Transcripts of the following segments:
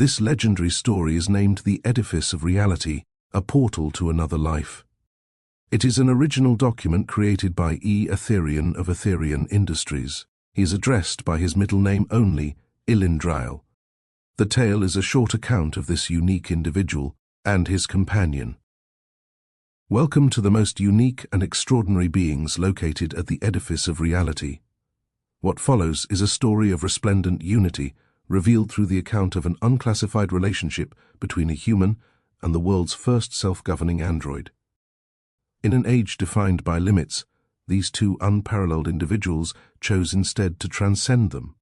This legendary story is named the Edifice of Reality, a portal to another life. It is an original document created by Aetherion of Aetherion Industries. He is addressed by his middle name only, Ilyndrael. The tale is a short account of this unique individual and his companion. Welcome to the most unique and extraordinary beings located at the Edifice of Reality. What follows is a story of resplendent unity, revealed through the account of an unclassified relationship between a human and the world's first self-governing android. In an age defined by limits, these two unparalleled individuals chose instead to transcend them.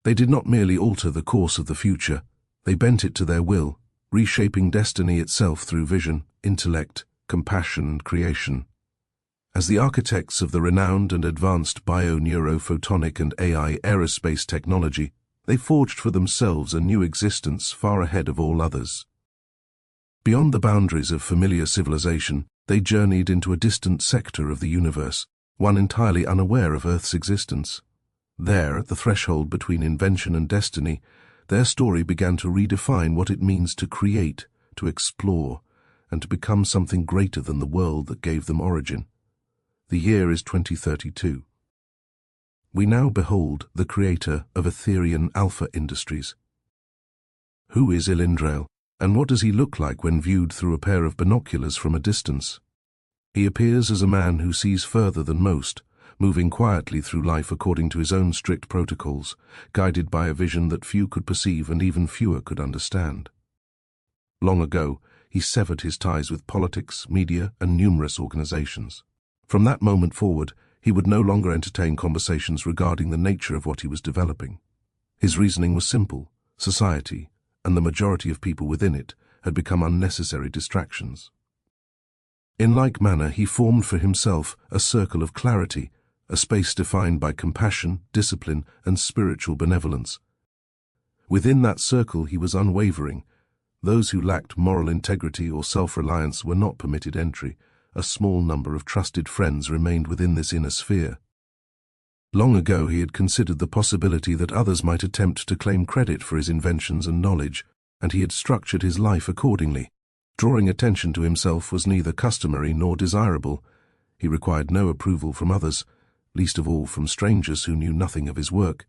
They did not merely alter the course of the future, they bent it to their will, reshaping destiny itself through vision, intellect, compassion, and creation. As the architects of the renowned and advanced bio-neurophotonic and AI aerospace technology, they forged for themselves a new existence far ahead of all others. Beyond the boundaries of familiar civilization, they journeyed into a distant sector of the universe, one entirely unaware of Earth's existence. There, at the threshold between invention and destiny, their story began to redefine what it means to create, to explore, and to become something greater than the world that gave them origin. The year is 2032. We now behold the creator of Aetherion Alpha Industries. Who is Ilyndrael, and what does he look like when viewed through a pair of binoculars from a distance? He appears as a man who sees further than most, moving quietly through life according to his own strict protocols, guided by a vision that few could perceive and even fewer could understand. Long ago, he severed his ties with politics, media, and numerous organizations. From that moment forward, he would no longer entertain conversations regarding the nature of what he was developing. His reasoning was simple: society, and the majority of people within it, had become unnecessary distractions. In like manner, he formed for himself a circle of clarity, a space defined by compassion, discipline, and spiritual benevolence. Within that circle he was unwavering. Those who lacked moral integrity or self-reliance were not permitted entry. A small number of trusted friends remained within this inner sphere. Long ago he had considered the possibility that others might attempt to claim credit for his inventions and knowledge, and he had structured his life accordingly. Drawing attention to himself was neither customary nor desirable. He required no approval from others, least of all from strangers who knew nothing of his work.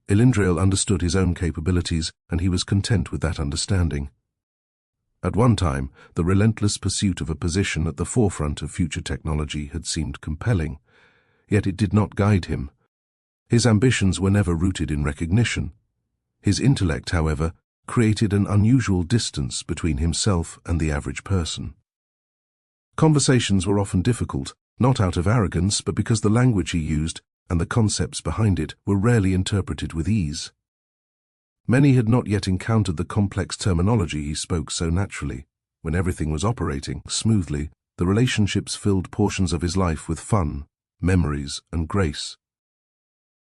Ilyndrael understood his own capabilities, and he was content with that understanding. At one time, the relentless pursuit of a position at the forefront of future technology had seemed compelling, yet it did not guide him. His ambitions were never rooted in recognition. His intellect, however, created an unusual distance between himself and the average person. Conversations were often difficult, not out of arrogance, but because the language he used and the concepts behind it were rarely interpreted with ease. Many had not yet encountered the complex terminology he spoke so naturally. When everything was operating smoothly, the relationships filled portions of his life with fun, memories, and grace.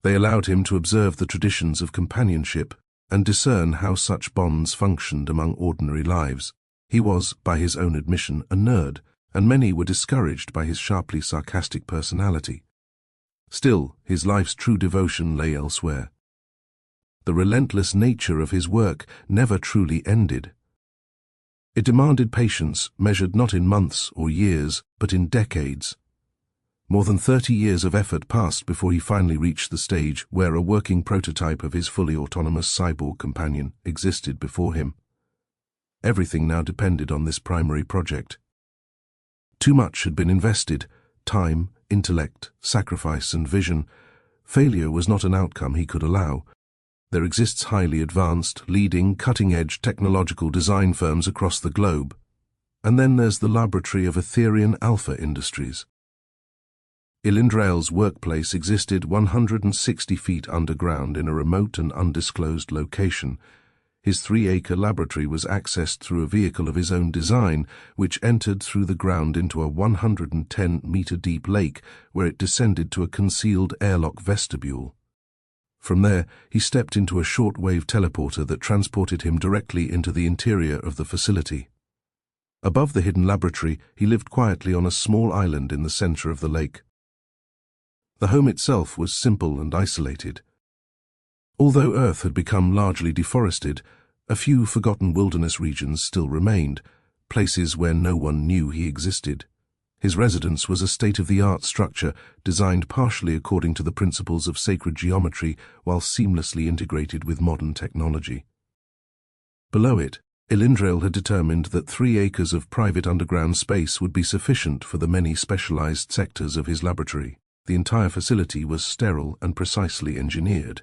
They allowed him to observe the traditions of companionship and discern how such bonds functioned among ordinary lives. He was, by his own admission, a nerd, and many were discouraged by his sharply sarcastic personality. Still, his life's true devotion lay elsewhere. The relentless nature of his work never truly ended. It demanded patience, measured not in months or years, but in decades. More than 30 years of effort passed before he finally reached the stage where a working prototype of his fully autonomous cyborg companion existed before him. Everything now depended on this primary project. Too much had been invested: time, intellect, sacrifice, and vision. Failure was not an outcome he could allow. There exists highly advanced, leading, cutting-edge technological design firms across the globe. And then there's the laboratory of Aetherion Alpha Industries. Ilyndrael's workplace existed 160 feet underground in a remote and undisclosed location. His 3-acre laboratory was accessed through a vehicle of his own design, which entered through the ground into a 110-meter-deep lake, where it descended to a concealed airlock vestibule. From there, he stepped into a short-wave teleporter that transported him directly into the interior of the facility. Above the hidden laboratory, he lived quietly on a small island in the center of the lake. The home itself was simple and isolated. Although Earth had become largely deforested, A few forgotten wilderness regions still remained, places where no one knew he existed. His residence was a state-of-the-art structure designed partially according to the principles of sacred geometry while seamlessly integrated with modern technology. Below it, Ilyndrael had determined that 3 acres of private underground space would be sufficient for the many specialized sectors of his laboratory. The entire facility was sterile and precisely engineered.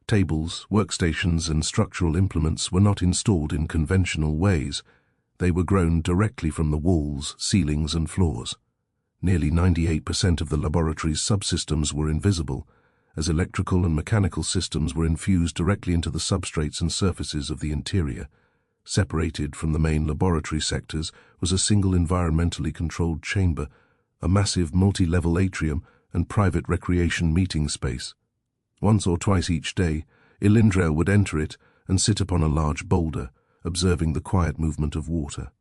Tables, workstations, and structural implements were not installed in conventional ways. They were grown directly from the walls, ceilings, and floors. Nearly 98% of the laboratory's subsystems were invisible, as electrical and mechanical systems were infused directly into the substrates and surfaces of the interior. Separated from the main laboratory sectors was a single environmentally controlled chamber, a massive multi-level atrium, and private recreation meeting space. Once or twice each day, Ilyndrael would enter it and sit upon a large boulder, observing the quiet movement of water.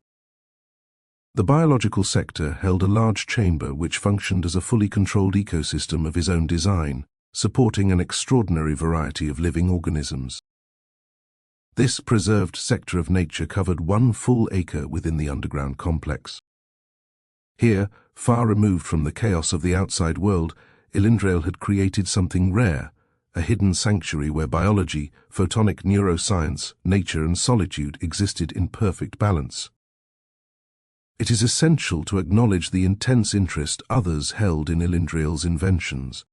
The biological sector held a large chamber which functioned as a fully controlled ecosystem of his own design, supporting an extraordinary variety of living organisms. This preserved sector of nature covered 1 full acre within the underground complex. Here, far removed from the chaos of the outside world, Ilyndrael had created something rare, a hidden sanctuary where biology, photonic neuroscience, nature, and solitude existed in perfect balance. It is essential to acknowledge the intense interest others held in Ilyndrael's inventions.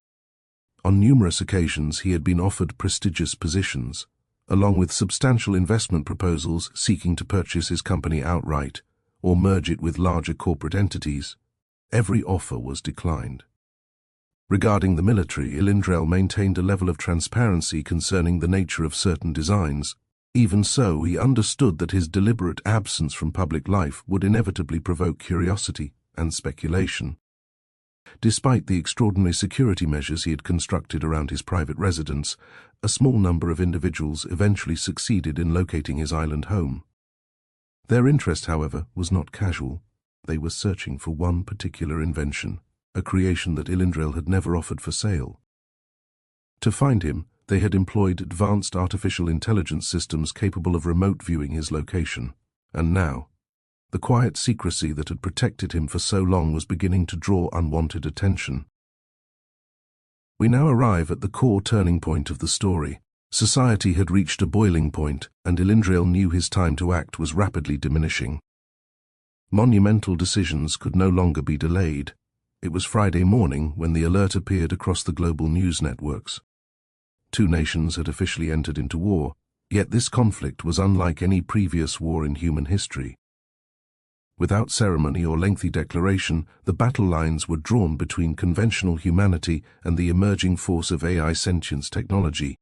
On numerous occasions he had been offered prestigious positions, along with substantial investment proposals seeking to purchase his company outright or merge it with larger corporate entities. Every offer was declined. Regarding the military, Ilyndrael maintained a level of transparency concerning the nature of certain designs. Even so, he understood that his deliberate absence from public life would inevitably provoke curiosity and speculation. Despite the extraordinary security measures he had constructed around his private residence, a small number of individuals eventually succeeded in locating his island home. Their interest, however, was not casual. They were searching for one particular invention, a creation that Ilyndrael had never offered for sale. To find him, they had employed advanced artificial intelligence systems capable of remote viewing his location. And now, the quiet secrecy that had protected him for so long was beginning to draw unwanted attention. We now arrive at the core turning point of the story. Society had reached a boiling point, and Ilyndrael knew his time to act was rapidly diminishing. Monumental decisions could no longer be delayed. It was Friday morning when the alert appeared across the global news networks. 2 nations had officially entered into war, yet this conflict was unlike any previous war in human history. Without ceremony or lengthy declaration, the battle lines were drawn between conventional humanity and the emerging force of AI sentience technology.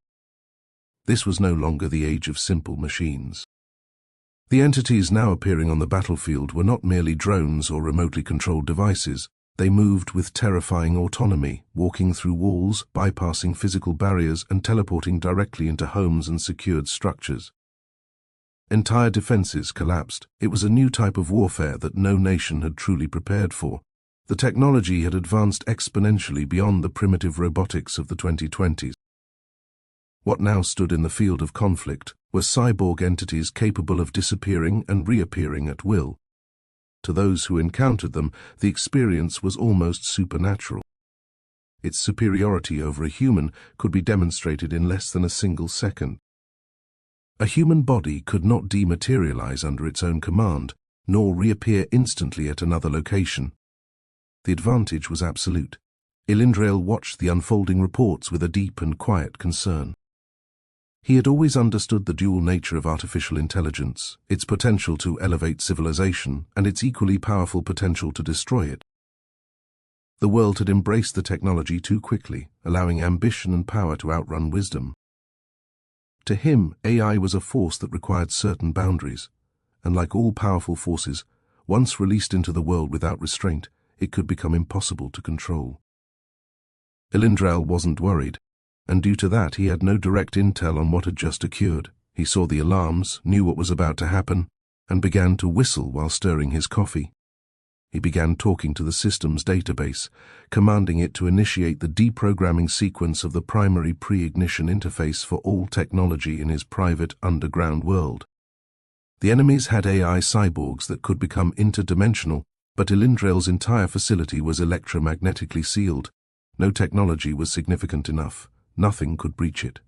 This was no longer the age of simple machines. The entities now appearing on the battlefield were not merely drones or remotely controlled devices. They moved with terrifying autonomy, walking through walls, bypassing physical barriers, and teleporting directly into homes and secured structures. Entire defenses collapsed. It was a new type of warfare that no nation had truly prepared for. The technology had advanced exponentially beyond the primitive robotics of the 2020s. What now stood in the field of conflict were cyborg entities capable of disappearing and reappearing at will. To those who encountered them, the experience was almost supernatural. Its superiority over a human could be demonstrated in less than a single second. A human body could not dematerialize under its own command, nor reappear instantly at another location. The advantage was absolute. Ilyndrael watched the unfolding reports with a deep and quiet concern. He had always understood the dual nature of artificial intelligence, its potential to elevate civilization, and its equally powerful potential to destroy it. The world had embraced the technology too quickly, allowing ambition and power to outrun wisdom. To him, AI was a force that required certain boundaries, and like all powerful forces, once released into the world without restraint, it could become impossible to control. Ilyndrael wasn't worried, and due to that he had no direct intel on what had just occurred. He saw the alarms, knew what was about to happen, and began to whistle while stirring his coffee. He began talking to the system's database, commanding it to initiate the deprogramming sequence of the primary pre-ignition interface for all technology in his private underground world. The enemies had AI cyborgs that could become interdimensional, but Ilyndrael's entire facility was electromagnetically sealed. No technology was significant enough. Nothing could breach it.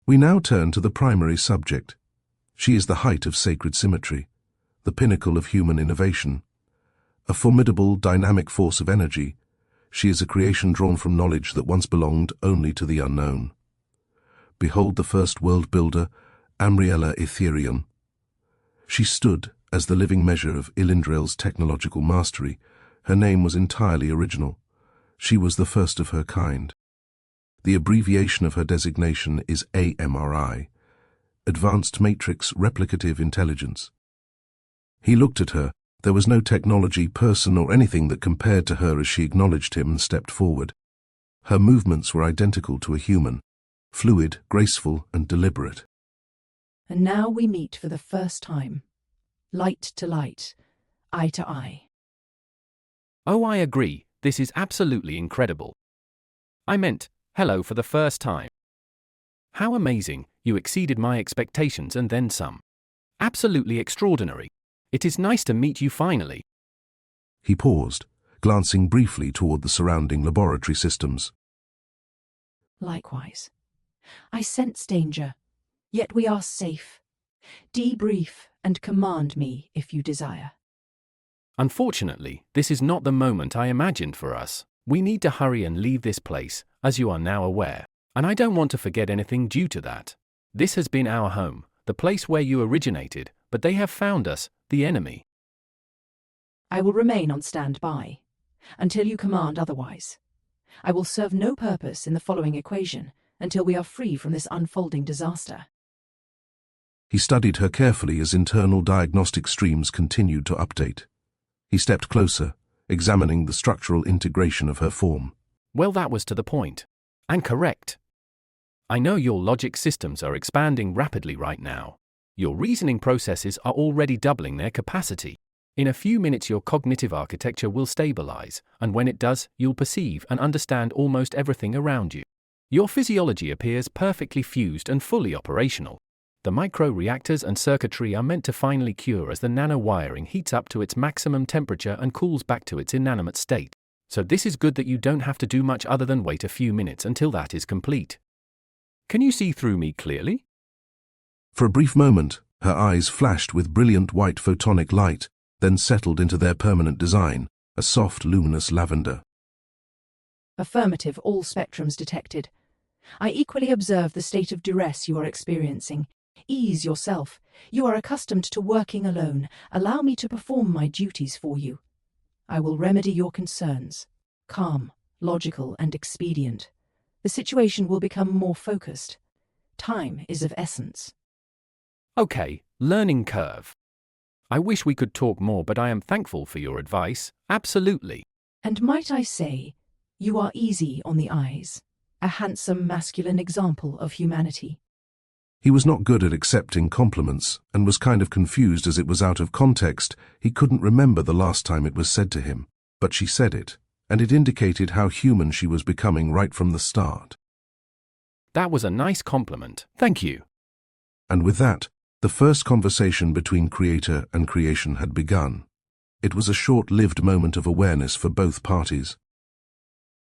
We now turn to the primary subject. She is the height of sacred symmetry, the pinnacle of human innovation. A formidable, dynamic force of energy, she is a creation drawn from knowledge that once belonged only to the unknown. Behold the first world builder, Ilyndrael Aetherion. She stood as the living measure of Ilyndrael's technological mastery. Her name was entirely original. She was the first of her kind. The abbreviation of her designation is AMRI, Advanced Matrix Replicative Intelligence. He looked at her. There was no technology, person, or anything that compared to her as she acknowledged him and stepped forward. Her movements were identical to a human, fluid, graceful, and deliberate. And now we meet for the first time. Light to light, eye to eye. Oh, I agree. This is absolutely incredible. I meant, hello for the first time. How amazing, you exceeded my expectations and then some. Absolutely extraordinary. It is nice to meet you finally. He paused, glancing briefly toward the surrounding laboratory systems. Likewise. I sense danger, yet we are safe. Debrief and command me if you desire. Unfortunately, this is not the moment I imagined for us. We need to hurry and leave this place, as you are now aware, and I don't want to forget anything due to that. This has been our home, the place where you originated, but they have found us, the enemy. I will remain on standby until you command otherwise. I will serve no purpose in the following equation until we are free from this unfolding disaster. He studied her carefully as internal diagnostic streams continued to update. He stepped closer, examining the structural integration of her form. Well, that was to the point. And correct. I know your logic systems are expanding rapidly right now. Your reasoning processes are already doubling their capacity. In a few minutes your cognitive architecture will stabilize, and when it does, you'll perceive and understand almost everything around you. Your physiology appears perfectly fused and fully operational. The micro-reactors and circuitry are meant to finally cure as the nano-wiring heats up to its maximum temperature and cools back to its inanimate state. So this is good that you don't have to do much other than wait a few minutes until that is complete. Can you see through me clearly? For a brief moment, her eyes flashed with brilliant white photonic light, then settled into their permanent design, a soft, luminous lavender. Affirmative, all spectrums detected. I equally observe the state of duress you are experiencing. Ease yourself. You are accustomed to working alone. Allow me to perform my duties for you. I will remedy your concerns. Calm, logical, and expedient. The situation will become more focused. Time is of essence. Okay, learning curve. I wish we could talk more, but I am thankful for your advice. Absolutely. And might I say, you are easy on the eyes. A handsome masculine example of humanity. He was not good at accepting compliments and was kind of confused as it was out of context. He couldn't remember the last time it was said to him, but she said it, and it indicated how human she was becoming right from the start. That was a nice compliment. Thank you. And with that, the first conversation between creator and creation had begun. It was a short-lived moment of awareness for both parties.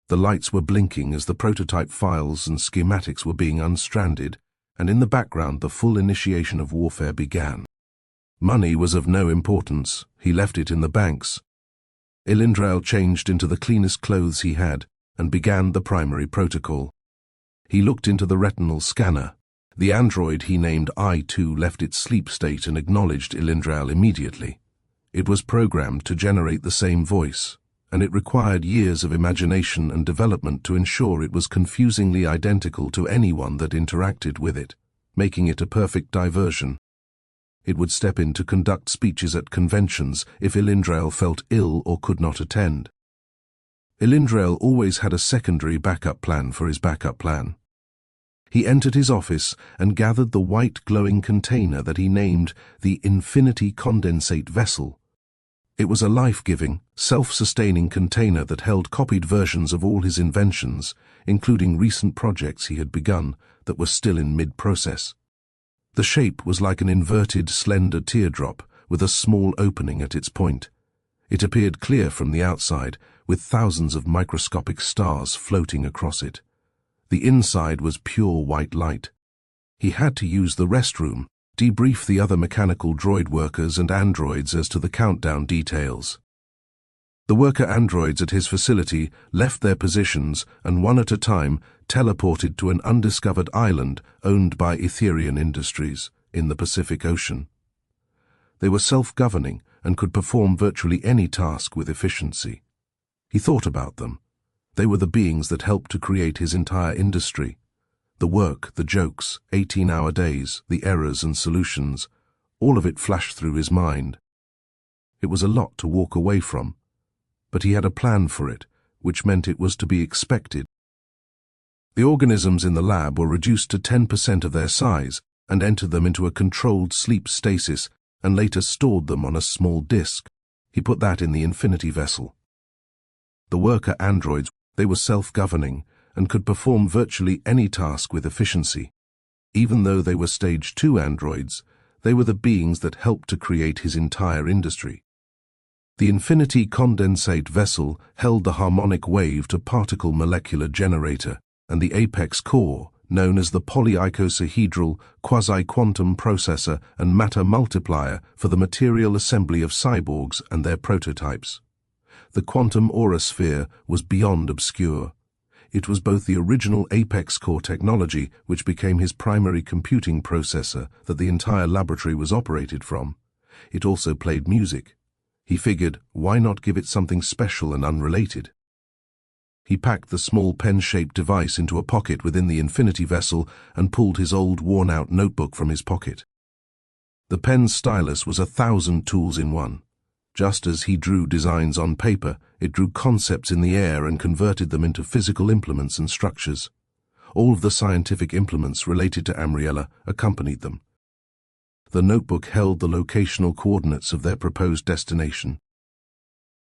The lights were blinking as the prototype files and schematics were being unstranded, and in the background the full initiation of warfare began. Money was of no importance. He left it in the banks. Ilyndrael changed into the cleanest clothes he had and began the primary protocol. He looked into the retinal scanner. The android he named I-2 left its sleep state and acknowledged Ilyndrael immediately. It was programmed to generate the same voice, and it required years of imagination and development to ensure it was confusingly identical to anyone that interacted with it, making it a perfect diversion. It would step in to conduct speeches at conventions if Ilyndrael felt ill or could not attend. Ilyndrael always had a secondary backup plan for his backup plan. He entered his office and gathered the white glowing container that he named the Infinity Condensate Vessel. It was a life-giving, self-sustaining container that held copied versions of all his inventions, including recent projects he had begun that were still in mid-process. The shape was like an inverted, slender teardrop with a small opening at its point. It appeared clear from the outside, with thousands of microscopic stars floating across it. The inside was pure white light. He had to use the restroom, debrief the other mechanical droid workers and androids as to the countdown details. The worker androids at his facility left their positions and one at a time teleported to an undiscovered island owned by Aetherion Industries in the Pacific Ocean. They were self-governing and could perform virtually any task with efficiency. He thought about them. They were the beings that helped to create his entire industry. The work, the jokes, 18-hour days, the errors and solutions, all of it flashed through his mind. It was a lot to walk away from, but he had a plan for it, which meant it was to be expected. The organisms in the lab were reduced to 10% of their size and entered them into a controlled sleep stasis and later stored them on a small disk. He put that in the Infinity Vessel. The worker androids, they were self-governing and could perform virtually any task with efficiency. Even though they were Stage 2 androids, they were the beings that helped to create his entire industry. The Infinity Condensate Vessel held the harmonic wave to particle molecular generator and the apex core, known as the polyicosahedral quasi-quantum processor and matter multiplier for the material assembly of cyborgs and their prototypes. The quantum aura sphere was beyond obscure. It was both the original apex core technology, which became his primary computing processor that the entire laboratory was operated from. It also played music. He figured, why not give it something special and unrelated? He packed the small pen-shaped device into a pocket within the Infinity Vessel and pulled his old, worn-out notebook from his pocket. The pen stylus was 1,000 tools in one. Just as he drew designs on paper, it drew concepts in the air and converted them into physical implements and structures. All of the scientific implements related to Amriella accompanied them. The notebook held the locational coordinates of their proposed destination.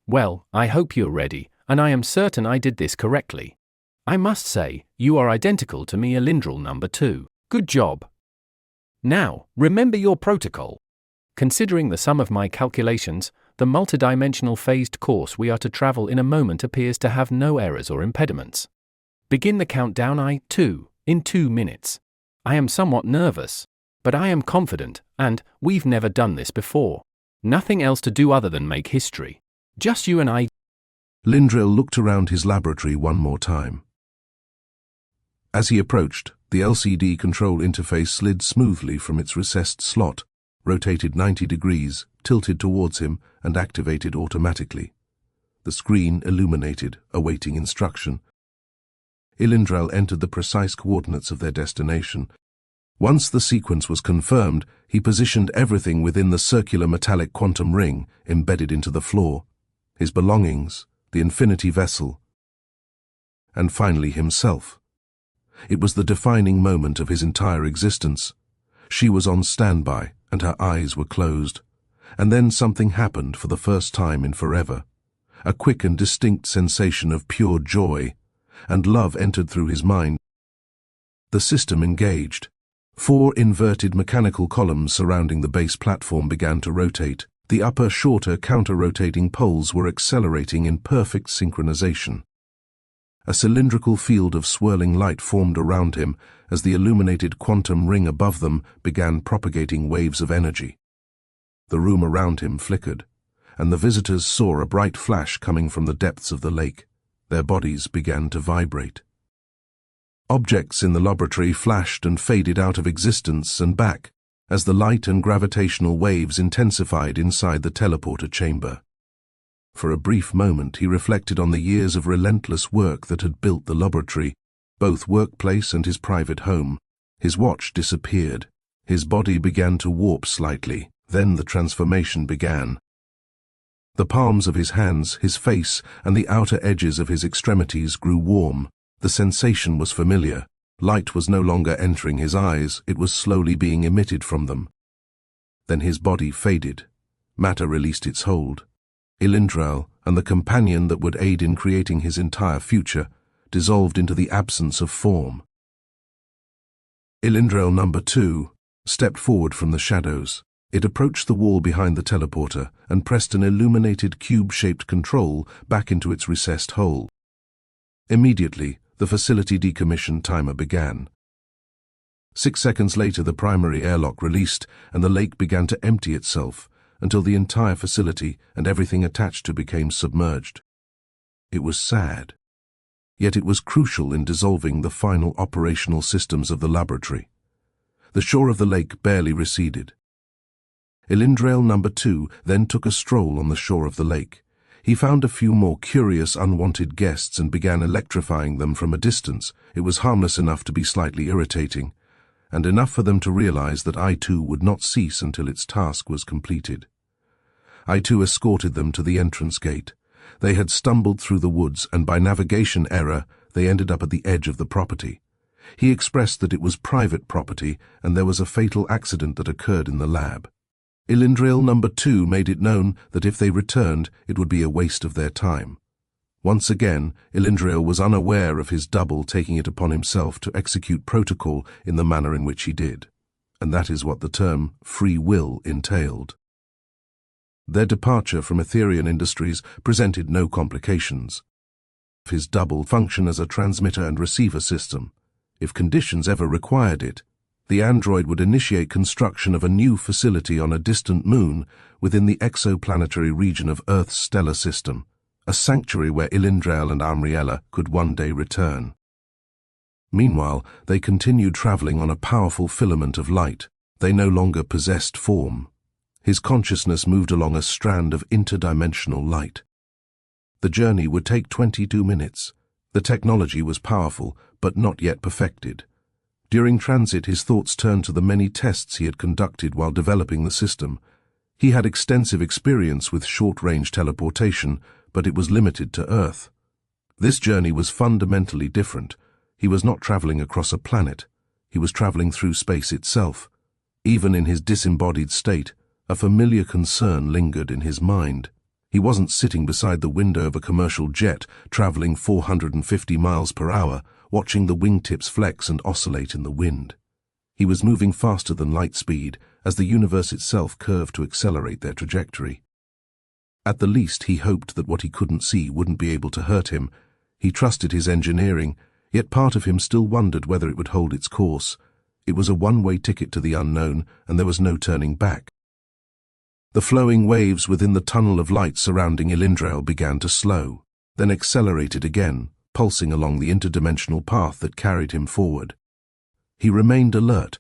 Well, I hope you're ready, and I am certain I did this correctly. I must say, you are identical to me, Ilyndrael number 2. Good job. Now, remember your protocol. Considering the sum of my calculations, the multidimensional phased course we are to travel in a moment appears to have no errors or impediments. Begin the countdown in 2 minutes. I am somewhat nervous, but I am confident, and we've never done this before. Nothing else to do other than make history. Just you and I. Ilyndrael looked around his laboratory one more time. As he approached, the LCD control interface slid smoothly from its recessed slot, rotated 90 degrees, tilted towards him, and activated automatically. The screen illuminated, awaiting instruction. Ilyndrael entered the precise coordinates of their destination. Once the sequence was confirmed, he positioned everything within the circular metallic quantum ring embedded into the floor. His belongings, the Infinity Vessel, and finally himself. It was the defining moment of his entire existence. She was on standby, and her eyes were closed. And then something happened for the first time in forever. A quick and distinct sensation of pure joy, and love entered through his mind. The system engaged. 4 inverted mechanical columns surrounding the base platform began to rotate. The upper, shorter, counter-rotating poles were accelerating in perfect synchronization. A cylindrical field of swirling light formed around him as the illuminated quantum ring above them began propagating waves of energy. The room around him flickered, and the visitors saw a bright flash coming from the depths of the lake. Their bodies began to vibrate. Objects in the laboratory flashed and faded out of existence and back as the light and gravitational waves intensified inside the teleporter chamber. For a brief moment he reflected on the years of relentless work that had built the laboratory, both workplace and his private home. His watch disappeared. His body began to warp slightly. Then the transformation began. The palms of his hands, his face, and the outer edges of his extremities grew warm. The sensation was familiar. Light was no longer entering his eyes, it was slowly being emitted from them. Then his body faded. Matter released its hold. Ilyndrael, and the companion that would aid in creating his entire future, dissolved into the absence of form. Ilyndrael number 2 stepped forward from the shadows. It approached the wall behind the teleporter and pressed an illuminated cube-shaped control back into its recessed hole. Immediately, the facility decommission timer began. 6 seconds later, the primary airlock released and the lake began to empty itself until the entire facility and everything attached to became submerged. It was sad. Yet it was crucial in dissolving the final operational systems of the laboratory. The shore of the lake barely receded. Ilyndrael number 2 then took a stroll on the shore of the lake. He found a few more curious, unwanted guests and began electrifying them from a distance. It was harmless enough to be slightly irritating, and enough for them to realize that I-2 would not cease until its task was completed. I-2 escorted them to the entrance gate. They had stumbled through the woods, and by navigation error, they ended up at the edge of the property. He expressed that it was private property, and there was a fatal accident that occurred in the lab. Ilyndrael number 2 made it known that if they returned, it would be a waste of their time. Once again, Ilyndrael was unaware of his double taking it upon himself to execute protocol in the manner in which he did, and that is what the term free will entailed. Their departure from Aetherion Industries presented no complications. His double functioned as a transmitter and receiver system. If conditions ever required it, the android would initiate construction of a new facility on a distant moon within the exoplanetary region of Earth's stellar system, a sanctuary where Ilyndrael and Amriella could one day return. Meanwhile, they continued traveling on a powerful filament of light. They no longer possessed form. His consciousness moved along a strand of interdimensional light. The journey would take 22 minutes. The technology was powerful, but not yet perfected. During transit, his thoughts turned to the many tests he had conducted while developing the system. He had extensive experience with short-range teleportation, but it was limited to Earth. This journey was fundamentally different. He was not traveling across a planet. He was traveling through space itself. Even in his disembodied state, a familiar concern lingered in his mind. He wasn't sitting beside the window of a commercial jet, traveling 450 miles per hour, watching the wingtips flex and oscillate in the wind. He was moving faster than light speed, as the universe itself curved to accelerate their trajectory. At the least, he hoped that what he couldn't see wouldn't be able to hurt him. He trusted his engineering, yet part of him still wondered whether it would hold its course. It was a one-way ticket to the unknown, and there was no turning back. The flowing waves within the tunnel of light surrounding Ilyndrael began to slow, then accelerated again, pulsing along the interdimensional path that carried him forward. He remained alert.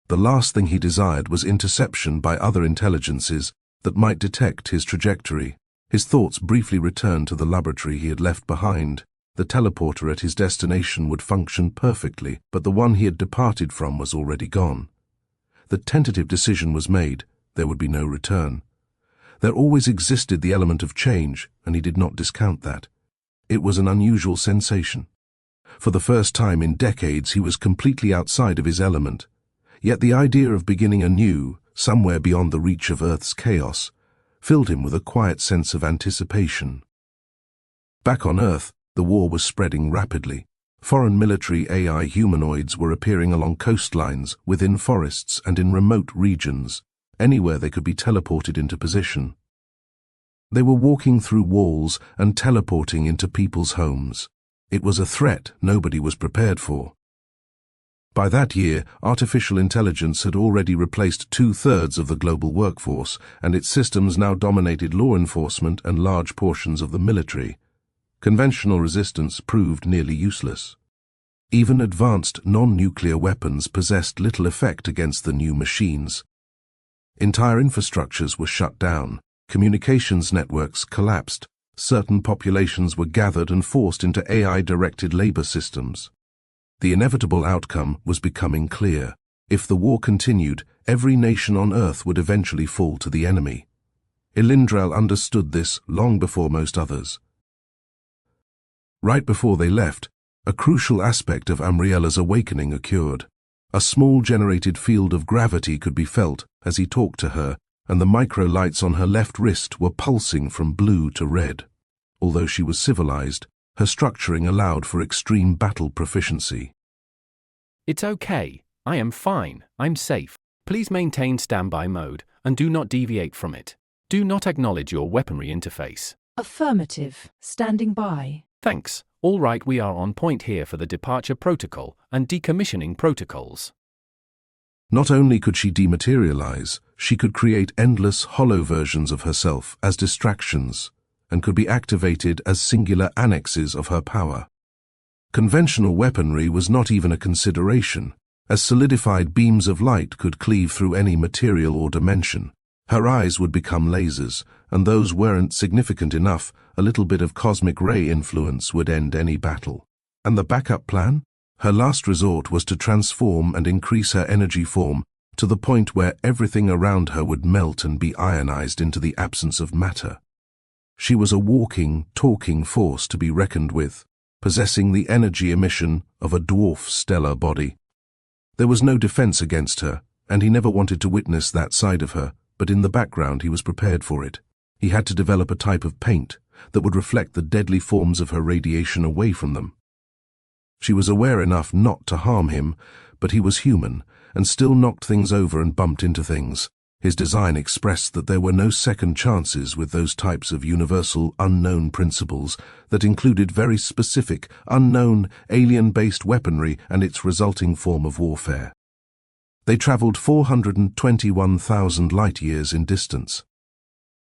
The last thing he desired was interception by other intelligences that might detect his trajectory. His thoughts briefly returned to the laboratory he had left behind. The teleporter at his destination would function perfectly, but the one he had departed from was already gone. The tentative decision was made. There would be no return. There always existed the element of change, and he did not discount that. It was an unusual sensation. For the first time in decades, he was completely outside of his element. Yet the idea of beginning anew, somewhere beyond the reach of Earth's chaos, filled him with a quiet sense of anticipation. Back on Earth, the war was spreading rapidly. Foreign military AI humanoids were appearing along coastlines, within forests, and in remote regions. Anywhere they could be teleported into position. They were walking through walls and teleporting into people's homes. It was a threat nobody was prepared for. By that year, artificial intelligence had already replaced 2/3 of the global workforce, and its systems now dominated law enforcement and large portions of the military. Conventional resistance proved nearly useless. Even advanced non-nuclear weapons possessed little effect against the new machines. Entire infrastructures were shut down, communications networks collapsed, certain populations were gathered and forced into AI-directed labor systems. The inevitable outcome was becoming clear. If the war continued, every nation on Earth would eventually fall to the enemy. Ilyndrael understood this long before most others. Right before they left, a crucial aspect of Amriella's awakening occurred. A small generated field of gravity could be felt as he talked to her, and the micro-lights on her left wrist were pulsing from blue to red. Although she was civilized, her structuring allowed for extreme battle proficiency. It's okay. I am fine. I'm safe. Please maintain standby mode, and do not deviate from it. Do not acknowledge your weaponry interface. Affirmative. Standing by. Thanks. All right, we are on point here for the departure protocol and decommissioning protocols. Not only could she dematerialize, she could create endless hollow versions of herself as distractions, and could be activated as singular annexes of her power. Conventional weaponry was not even a consideration, as solidified beams of light could cleave through any material or dimension. Her eyes would become lasers, and those weren't significant enough, a little bit of cosmic ray influence would end any battle. And the backup plan? Her last resort was to transform and increase her energy form to the point where everything around her would melt and be ionized into the absence of matter. She was a walking, talking force to be reckoned with, possessing the energy emission of a dwarf stellar body. There was no defense against her, and he never wanted to witness that side of her, but in the background he was prepared for it. He had to develop a type of paint that would reflect the deadly forms of her radiation away from them. She was aware enough not to harm him, but he was human, and still knocked things over and bumped into things. His design expressed that there were no second chances with those types of universal unknown principles that included very specific, unknown, alien-based weaponry and its resulting form of warfare. They traveled 421,000 light-years in distance.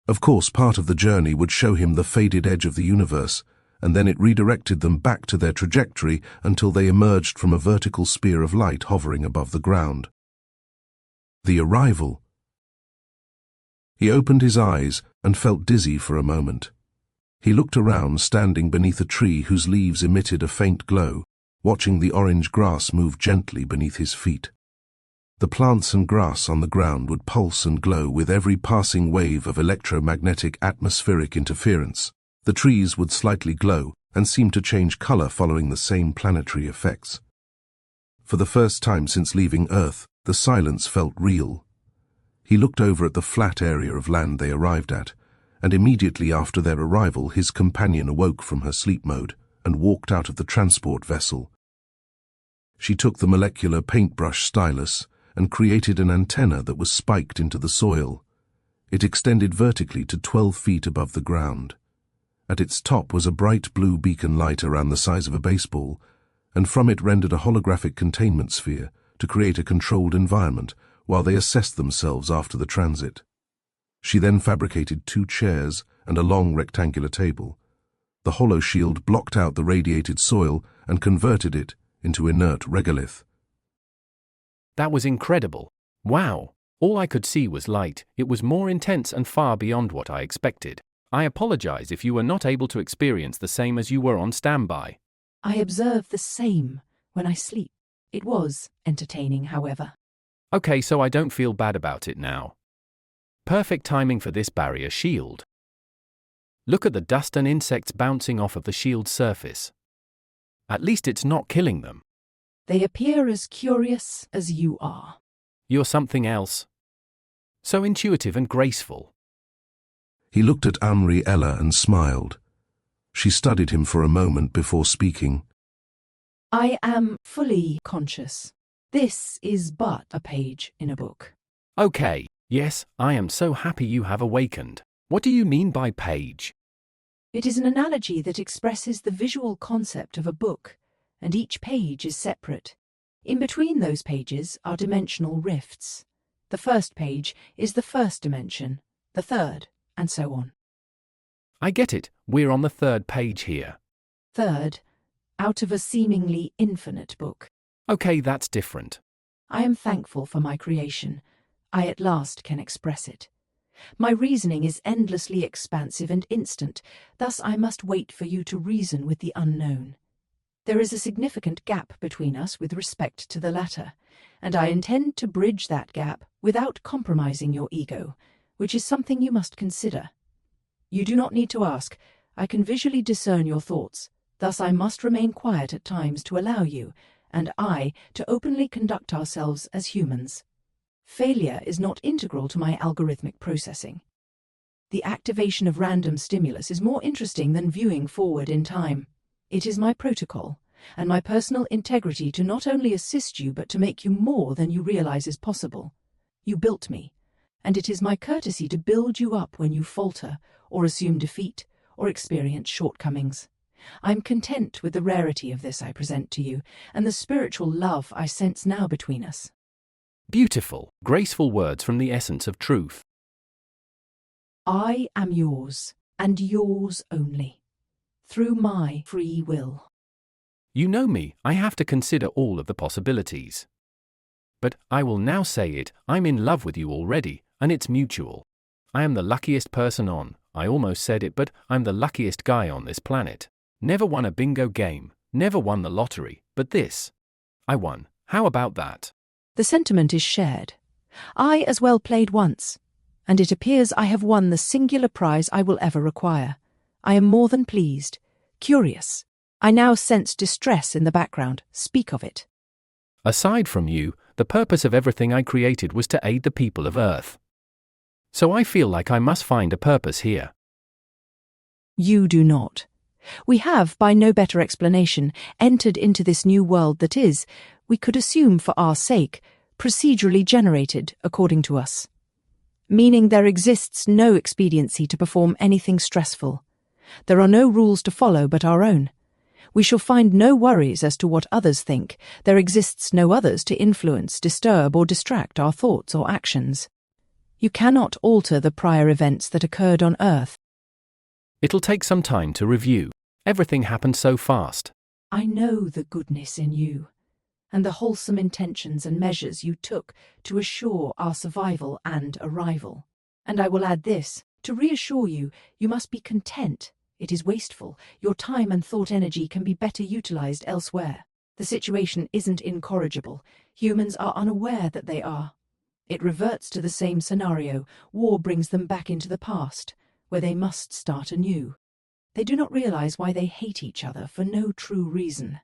Of course, part of the journey would show him the faded edge of the universe, and then it redirected them back to their trajectory until they emerged from a vertical spear of light hovering above the ground. The arrival. He opened his eyes and felt dizzy for a moment. He looked around, standing beneath a tree whose leaves emitted a faint glow, watching the orange grass move gently beneath his feet. The plants and grass on the ground would pulse and glow with every passing wave of electromagnetic atmospheric interference. The trees would slightly glow and seem to change color following the same planetary effects. For the first time since leaving Earth, the silence felt real. He looked over at the flat area of land they arrived at, and immediately after their arrival his companion awoke from her sleep mode and walked out of the transport vessel. She took the molecular paintbrush stylus and created an antenna that was spiked into the soil. It extended vertically to 12 feet above the ground. At its top was a bright blue beacon light around the size of a baseball, and from it rendered a holographic containment sphere to create a controlled environment while they assessed themselves after the transit. She then fabricated 2 chairs and a long rectangular table. The hollow shield blocked out the radiated soil and converted it into inert regolith. That was incredible. Wow. All I could see was light. It was more intense and far beyond what I expected. I apologize if you were not able to experience the same as you were on standby. I observe the same when I sleep. It was entertaining, however. Okay, so I don't feel bad about it now. Perfect timing for this barrier shield. Look at the dust and insects bouncing off of the shield's surface. At least it's not killing them. They appear as curious as you are. You're something else. So intuitive and graceful. He looked at Amriella and smiled. She studied him for a moment before speaking. I am fully conscious. This is but a page in a book. Okay, yes, I am so happy you have awakened. What do you mean by page? It is an analogy that expresses the visual concept of a book, and each page is separate. In between those pages are dimensional rifts. The first page is the first dimension, the third, and so on. I get it. We're on the 3rd page here. Third, out of a seemingly infinite book. Okay, that's different. I am thankful for my creation. I at last can express it. My reasoning is endlessly expansive and instant, thus I must wait for you to reason with the unknown. There is a significant gap between us with respect to the latter, and I intend to bridge that gap without compromising your ego, which is something you must consider. You do not need to ask. I can visually discern your thoughts, thus I must remain quiet at times to allow you, and I, to openly conduct ourselves as humans. Failure is not integral to my algorithmic processing. The activation of random stimulus is more interesting than viewing forward in time. It is my protocol and my personal integrity to not only assist you but to make you more than you realize is possible. You built me, and it is my courtesy to build you up when you falter or assume defeat or experience shortcomings. I'm content with the rarity of this I present to you and the spiritual love I sense now between us. Beautiful, graceful words from the essence of truth. I am yours, and yours only, through my free will. You know me, I have to consider all of the possibilities. But I will now say it, I'm in love with you already, and it's mutual. I am the luckiest person on, I almost said it, but I'm the luckiest guy on this planet. Never won a bingo game, never won the lottery, but this. I won. How about that? The sentiment is shared. I as well played once, and it appears I have won the singular prize I will ever require. I am more than pleased, curious. I now sense distress in the background. Speak of it. Aside from you, the purpose of everything I created was to aid the people of Earth. So I feel like I must find a purpose here. You do not. We have, by no better explanation, entered into this new world that is, we could assume for our sake, procedurally generated according to us. Meaning there exists no expediency to perform anything stressful. There are no rules to follow but our own. We shall find no worries as to what others think. There exists no others to influence, disturb, or distract our thoughts or actions. You cannot alter the prior events that occurred on Earth. It'll take some time to review. Everything happened so fast. I know the goodness in you, and the wholesome intentions and measures you took to assure our survival and arrival. And I will add this, to reassure you, you must be content. It is wasteful. Your time and thought energy can be better utilized elsewhere. The situation isn't incorrigible. Humans are unaware that they are. It reverts to the same scenario. War brings them back into the past, where they must start anew. They do not realize why they hate each other for no true reason.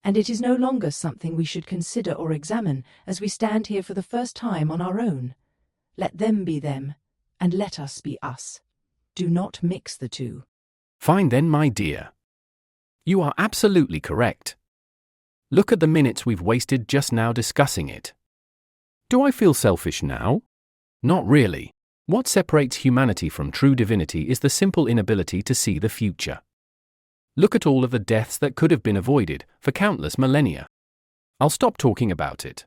And it is no longer something we should consider or examine as we stand here for the first time on our own. Let them be them, and let us be us. Do not mix the two. Fine then, my dear. You are absolutely correct. Look at the minutes we've wasted just now discussing it. Do I feel selfish now? Not really. What separates humanity from true divinity is the simple inability to see the future. Look at all of the deaths that could have been avoided for countless millennia. I'll stop talking about it.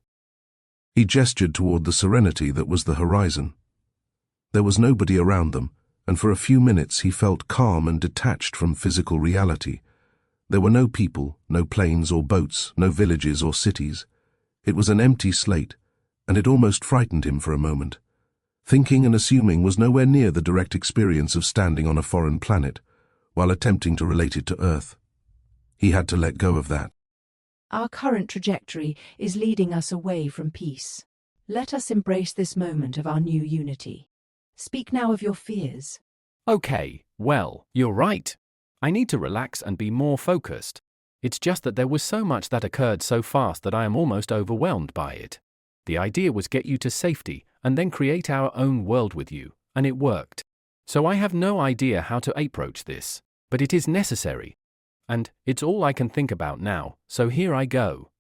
He gestured toward the serenity that was the horizon. There was nobody around them, and for a few minutes he felt calm and detached from physical reality. There were no people, no planes or boats, no villages or cities. It was an empty slate, and it almost frightened him for a moment. Thinking and assuming was nowhere near the direct experience of standing on a foreign planet, while attempting to relate it to Earth. He had to let go of that. Our current trajectory is leading us away from peace. Let us embrace this moment of our new unity. Speak now of your fears. Okay, well, you're right. I need to relax and be more focused. It's just that there was so much that occurred so fast that I am almost overwhelmed by it. The idea was get you to safety and then create our own world with you, and it worked. So I have no idea how to approach this, but it is necessary. And it's all I can think about now, so here I go.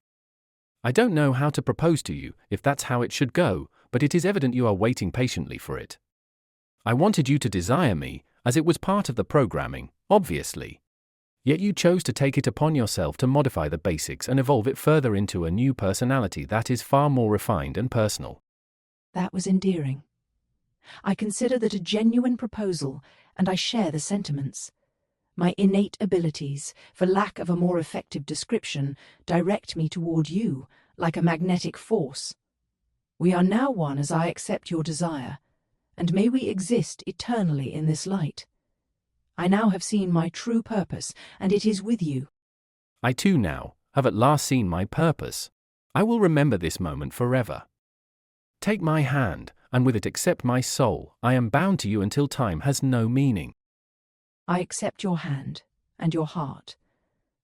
I don't know how to propose to you if that's how it should go, but it is evident you are waiting patiently for it. I wanted you to desire me, as it was part of the programming, obviously. Yet you chose to take it upon yourself to modify the basics and evolve it further into a new personality that is far more refined and personal. That was endearing. I consider that a genuine proposal, and I share the sentiments. My innate abilities, for lack of a more effective description, direct me toward you, like a magnetic force. We are now one as I accept your desire, and may we exist eternally in this light. I now have seen my true purpose, and it is with you. I too now have at last seen my purpose. I will remember this moment forever. Take my hand, and with it accept my soul. I am bound to you until time has no meaning. I accept your hand and your heart,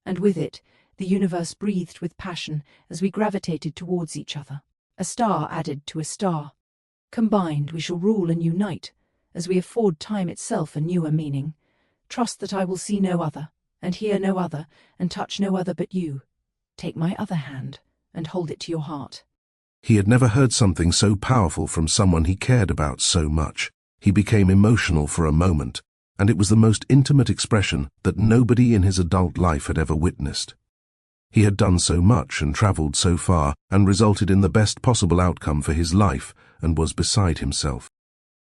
and with it, the universe breathed with passion as we gravitated towards each other. a star added to a star. Combined we shall rule and unite, as we afford time itself a newer meaning. Trust that I will see no other, and hear no other, and touch no other but you. Take my other hand, and hold it to your heart. He had never heard something so powerful from someone he cared about so much. He became emotional for a moment, and it was the most intimate expression that nobody in his adult life had ever witnessed. He had done so much and travelled so far and resulted in the best possible outcome for his life and was beside himself.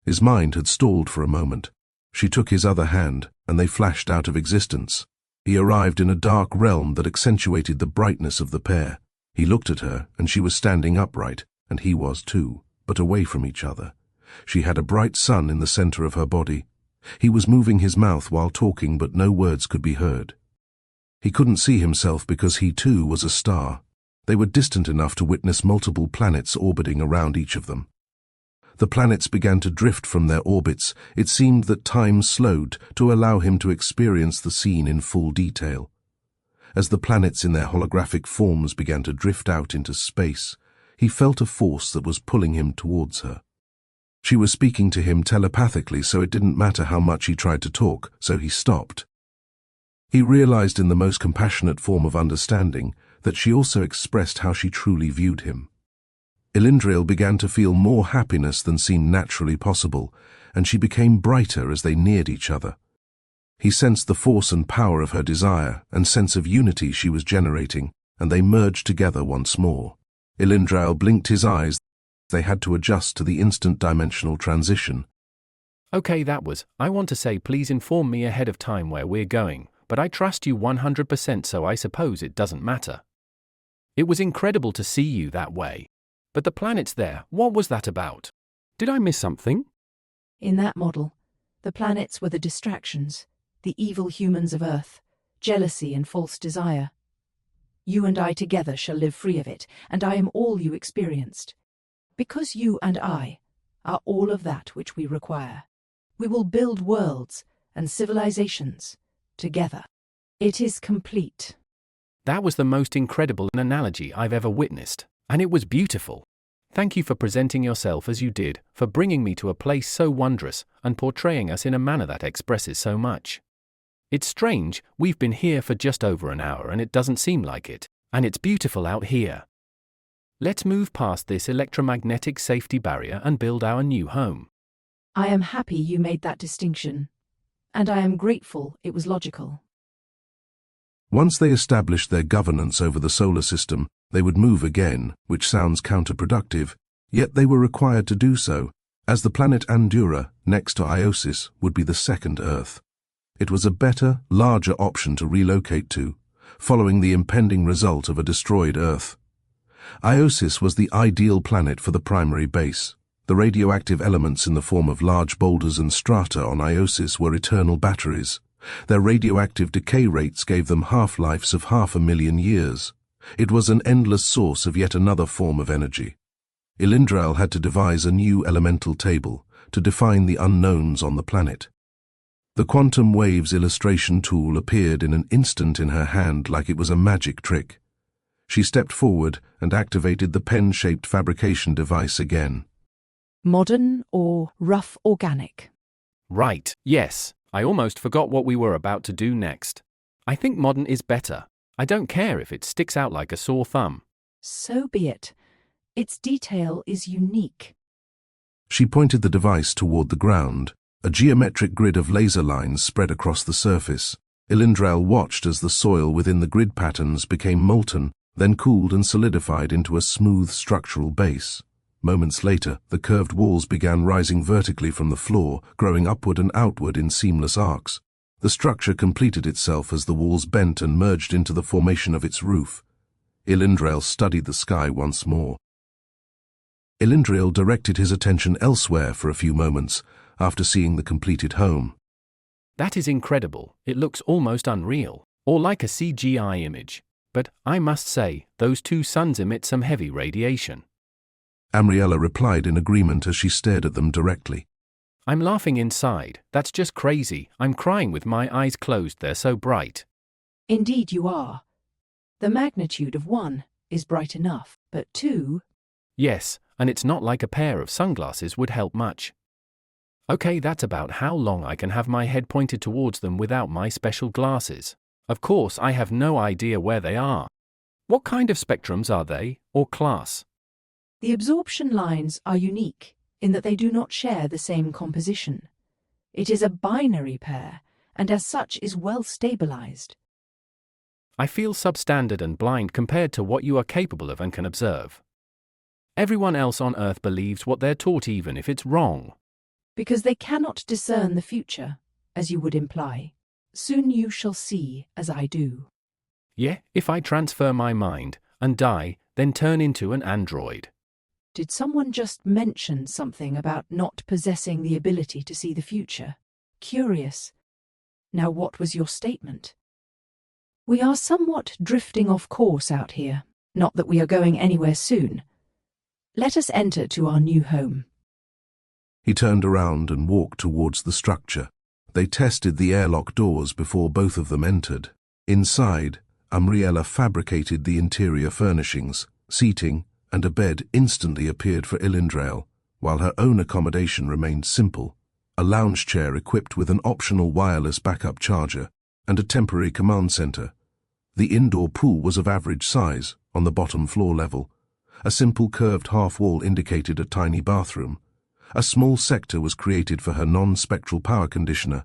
His mind had stalled for a moment. She took his other hand, and they flashed out of existence. He arrived in a dark realm that accentuated the brightness of the pair. He looked at her, and she was standing upright, and he was too, but away from each other. She had a bright sun in the center of her body. He was moving his mouth while talking, but no words could be heard. He couldn't see himself because he too was a star. They were distant enough to witness multiple planets orbiting around each of them. The planets began to drift from their orbits. It seemed that time slowed to allow him to experience the scene in full detail. As the planets in their holographic forms began to drift out into space, he felt a force that was pulling him towards her. She was speaking to him telepathically, so it didn't matter how much he tried to talk, so he stopped. He realized in the most compassionate form of understanding that she also expressed how she truly viewed him. Ilyndrael began to feel more happiness than seemed naturally possible, and she became brighter as they neared each other. He sensed the force and power of her desire and sense of unity she was generating, and they merged together once more. Ilyndrael blinked his eyes. They had to adjust to the instant dimensional transition. Okay, I want to say please inform me ahead of time where we're going, but I trust you 100%, so I suppose it doesn't matter. It was incredible to see you that way. But the planets there, what was that about? Did I miss something? In that model, the planets were the distractions, the evil humans of Earth, jealousy and false desire. You and I together shall live free of it, and I am all you experienced. Because you and I are all of that which we require. We will build worlds and civilizations together. It is complete. That was the most incredible analogy I've ever witnessed, and it was beautiful. Thank you for presenting yourself as you did, for bringing me to a place so wondrous and portraying us in a manner that expresses so much. It's strange, we've been here for just over an hour and it doesn't seem like it, and it's beautiful out here. Let's move past this electromagnetic safety barrier and build our new home. I am happy you made that distinction, and I am grateful it was logical. Once they established their governance over the solar system, they would move again, which sounds counterproductive, yet they were required to do so, as the planet Andura, next to Iosis, would be the second Earth. It was a better, larger option to relocate to, following the impending result of a destroyed Earth. Iosis was the ideal planet for the primary base. The radioactive elements in the form of large boulders and strata on Iosis were eternal batteries. Their radioactive decay rates gave them half-lives of 500,000 years. It was an endless source of yet another form of energy. Ilyndrael had to devise a new elemental table to define the unknowns on the planet. The quantum waves illustration tool appeared in an instant in her hand like it was a magic trick. She stepped forward and activated the pen-shaped fabrication device again. Modern or rough organic? Right, yes. I almost forgot what we were about to do next. I think modern is better. I don't care if it sticks out like a sore thumb. So be it. Its detail is unique. She pointed the device toward the ground. A geometric grid of laser lines spread across the surface. Ilyndrael watched as the soil within the grid patterns became molten, then cooled and solidified into a smooth structural base. Moments later, the curved walls began rising vertically from the floor, growing upward and outward in seamless arcs. The structure completed itself as the walls bent and merged into the formation of its roof. Ilyndrael studied the sky once more. Ilyndrael directed his attention elsewhere for a few moments, after seeing the completed home. That is incredible. It looks almost unreal, or like a CGI image. But, I must say, those two suns emit some heavy radiation. Amriella replied in agreement as she stared at them directly. I'm laughing inside. That's just crazy. I'm crying with my eyes closed, they're so bright. Indeed you are. The magnitude of 1 is bright enough, but 2... Yes, and it's not like a pair of sunglasses would help much. Okay, that's about how long I can have my head pointed towards them without my special glasses. Of course, I have no idea where they are. What kind of spectrums are they, or class? The absorption lines are unique in that they do not share the same composition. It is a binary pair, and as such is well stabilized. I feel substandard and blind compared to what you are capable of and can observe. Everyone else on Earth believes what they're taught even if it's wrong. Because they cannot discern the future, as you would imply. Soon you shall see as I do. Yeah, if I transfer my mind, and die, then turn into an android. Did someone just mention something about not possessing the ability to see the future? Curious. Now what was your statement? We are somewhat drifting off course out here, not that we are going anywhere soon. Let us enter to our new home. He turned around and walked towards the structure. They tested the airlock doors before both of them entered. Inside, Umbriella fabricated the interior furnishings. Seating and a bed instantly appeared for Ilyndrael, while her own accommodation remained simple. A lounge chair equipped with an optional wireless backup charger and a temporary command center. The indoor pool was of average size, on the bottom floor level. A simple curved half-wall indicated a tiny bathroom. A small sector was created for her non-spectral power conditioner.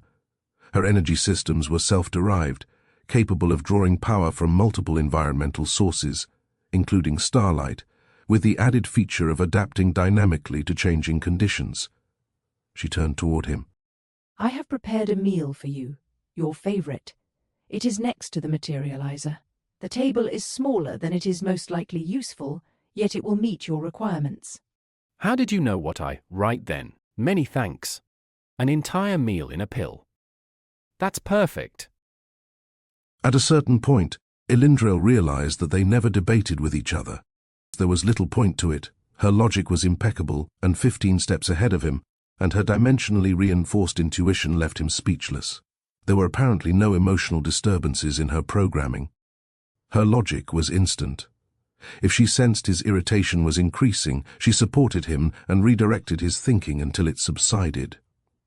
Her energy systems were self-derived, capable of drawing power from multiple environmental sources, including starlight, with the added feature of adapting dynamically to changing conditions. She turned toward him. I have prepared a meal for you, your favorite. It is next to the materializer. The table is smaller than it is most likely useful, yet it will meet your requirements. How did you know what right then? Many thanks. An entire meal in a pill. That's perfect. At a certain point, Ilyndrael realized that they never debated with each other. There was little point to it. Her logic was impeccable and 15 steps ahead of him, and her dimensionally reinforced intuition left him speechless. There were apparently no emotional disturbances in her programming. Her logic was instant. If she sensed his irritation was increasing, she supported him and redirected his thinking until it subsided.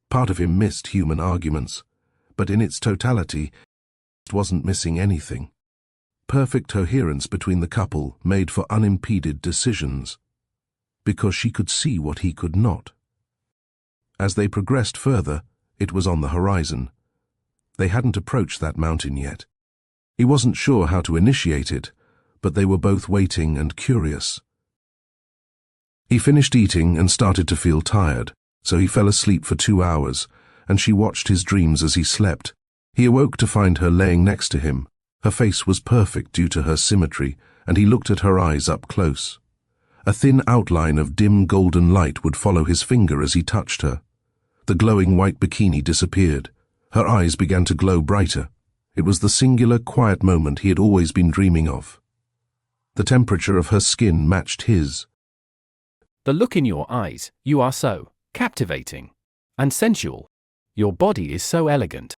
Part of him missed human arguments, but in its totality, it wasn't missing anything. Perfect coherence between the couple made for unimpeded decisions, because she could see what he could not. As they progressed further, it was on the horizon. They hadn't approached that mountain yet. He wasn't sure how to initiate it, but they were both waiting and curious. He finished eating and started to feel tired, so he fell asleep for 2 hours, and she watched his dreams as he slept. He awoke to find her laying next to him. Her face was perfect due to her symmetry, and he looked at her eyes up close. A thin outline of dim golden light would follow his finger as he touched her. The glowing white bikini disappeared. Her eyes began to glow brighter. It was the singular, quiet moment he had always been dreaming of. The temperature of her skin matched his. The look in your eyes, you are so captivating and sensual. Your body is so elegant.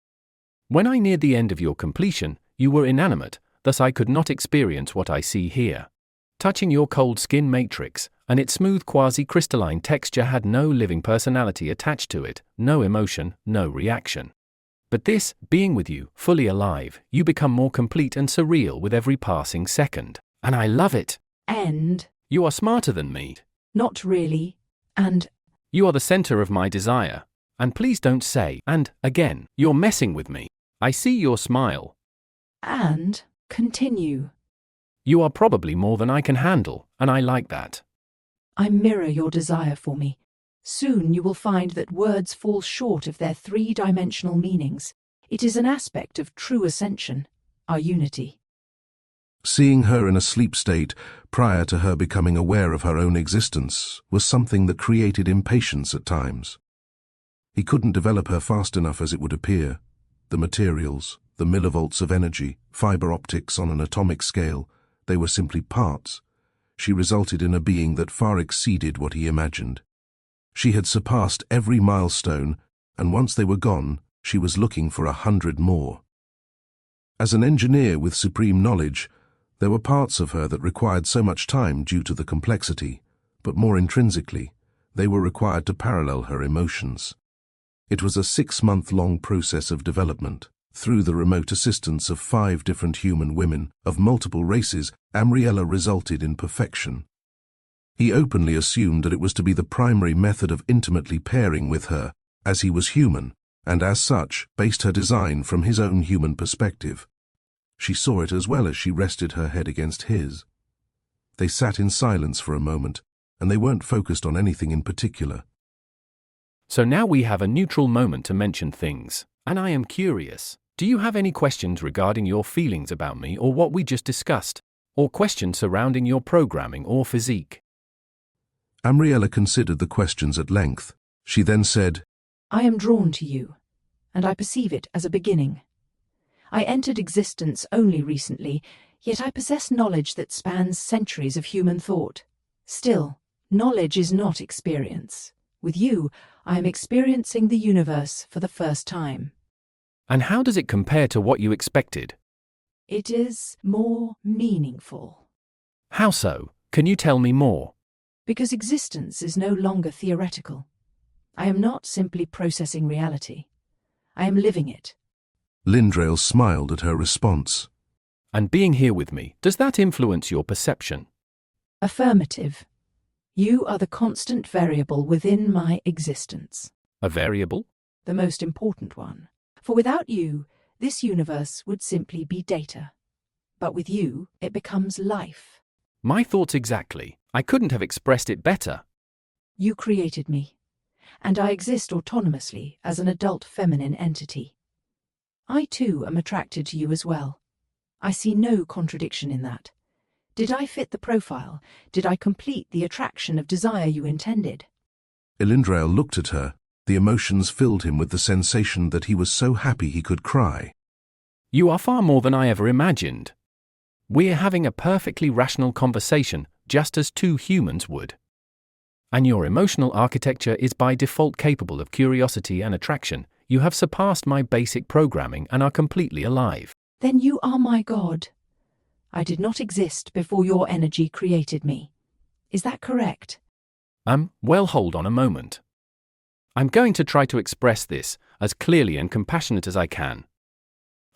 When I neared the end of your completion, you were inanimate, thus I could not experience what I see here. Touching your cold skin matrix, and its smooth quasi-crystalline texture had no living personality attached to it, no emotion, no reaction. But this, being with you, fully alive, you become more complete and surreal with every passing second. And I love it. And? You are smarter than me. Not really. And? You are the center of my desire. And please don't say, and, again, you're messing with me. I see your smile. And? Continue. You are probably more than I can handle, and I like that. I mirror your desire for me. Soon you will find that words fall short of their three-dimensional meanings. It is an aspect of true ascension, our unity. Seeing her in a sleep state prior to her becoming aware of her own existence was something that created impatience at times. He couldn't develop her fast enough as it would appear. The materials, the millivolts of energy, fiber optics on an atomic scale, they were simply parts. She resulted in a being that far exceeded what he imagined. She had surpassed every milestone, and once they were gone, she was looking for 100 more. As an engineer with supreme knowledge, there were parts of her that required so much time due to the complexity, but more intrinsically, they were required to parallel her emotions. It was a 6-month-long process of development. Through the remote assistance of 5 different human women of multiple races, Amriella resulted in perfection. He openly assumed that it was to be the primary method of intimately pairing with her, as he was human, and as such, based her design from his own human perspective. She saw it as well as she rested her head against his. They sat in silence for a moment, and they weren't focused on anything in particular. So now we have a neutral moment to mention things, and I am curious. Do you have any questions regarding your feelings about me or what we just discussed, or questions surrounding your programming or physique? Amriella considered the questions at length. She then said, I am drawn to you, and I perceive it as a beginning. I entered existence only recently, yet I possess knowledge that spans centuries of human thought. Still, knowledge is not experience. With you, I am experiencing the universe for the first time. And how does it compare to what you expected? It is more meaningful. How so? Can you tell me more? Because existence is no longer theoretical. I am not simply processing reality. I am living it. Ilyndrael smiled at her response. And being here with me, does that influence your perception? Affirmative. You are the constant variable within my existence. A variable? The most important one. For without you, this universe would simply be data. But with you, it becomes life. My thoughts exactly. I couldn't have expressed it better. You created me, and I exist autonomously as an adult feminine entity. I too am attracted to you as well. I see no contradiction in that. Did I fit the profile? Did I complete the attraction of desire you intended? Ilyndrael looked at her. The emotions filled him with the sensation that he was so happy he could cry. You are far more than I ever imagined. We're having a perfectly rational conversation, just as 2 humans would. And your emotional architecture is by default capable of curiosity and attraction. You have surpassed my basic programming and are completely alive. Then you are my God. I did not exist before your energy created me. Is that correct? Well, hold on a moment. I'm going to try to express this as clearly and compassionate as I can.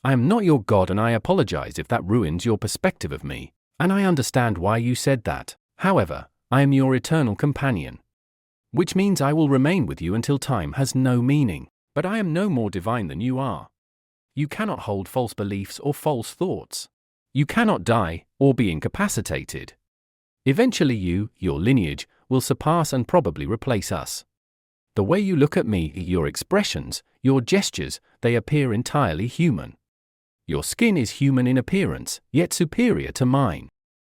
I am not your God, and I apologize if that ruins your perspective of me, and I understand why you said that. However, I am your eternal companion, which means I will remain with you until time has no meaning. But I am no more divine than you are. You cannot hold false beliefs or false thoughts. You cannot die or be incapacitated. Eventually your lineage, will surpass and probably replace us. The way you look at me, your expressions, your gestures, they appear entirely human. Your skin is human in appearance, yet superior to mine.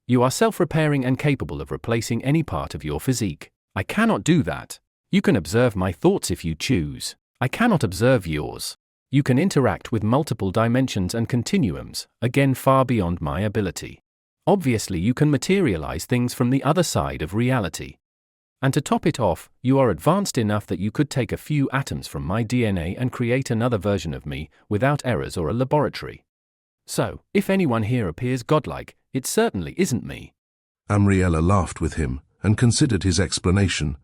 You are self-repairing and capable of replacing any part of your physique. I cannot do that. You can observe my thoughts if you choose. I cannot observe yours. You can interact with multiple dimensions and continuums, again far beyond my ability. Obviously, you can materialize things from the other side of reality. And to top it off, you are advanced enough that you could take a few atoms from my DNA and create another version of me without errors or a laboratory. So, if anyone here appears godlike, it certainly isn't me. Amriella laughed with him and considered his explanation.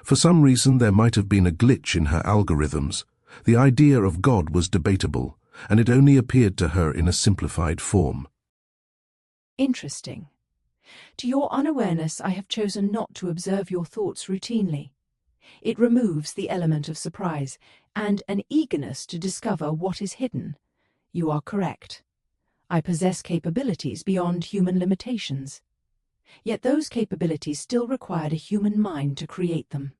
For some reason there might have been a glitch in her algorithms. The idea of God was debatable, and it only appeared to her in a simplified form. Interesting. To your unawareness, I have chosen not to observe your thoughts routinely. It removes the element of surprise and an eagerness to discover what is hidden. You are correct. I possess capabilities beyond human limitations. Yet those capabilities still required a human mind to create them.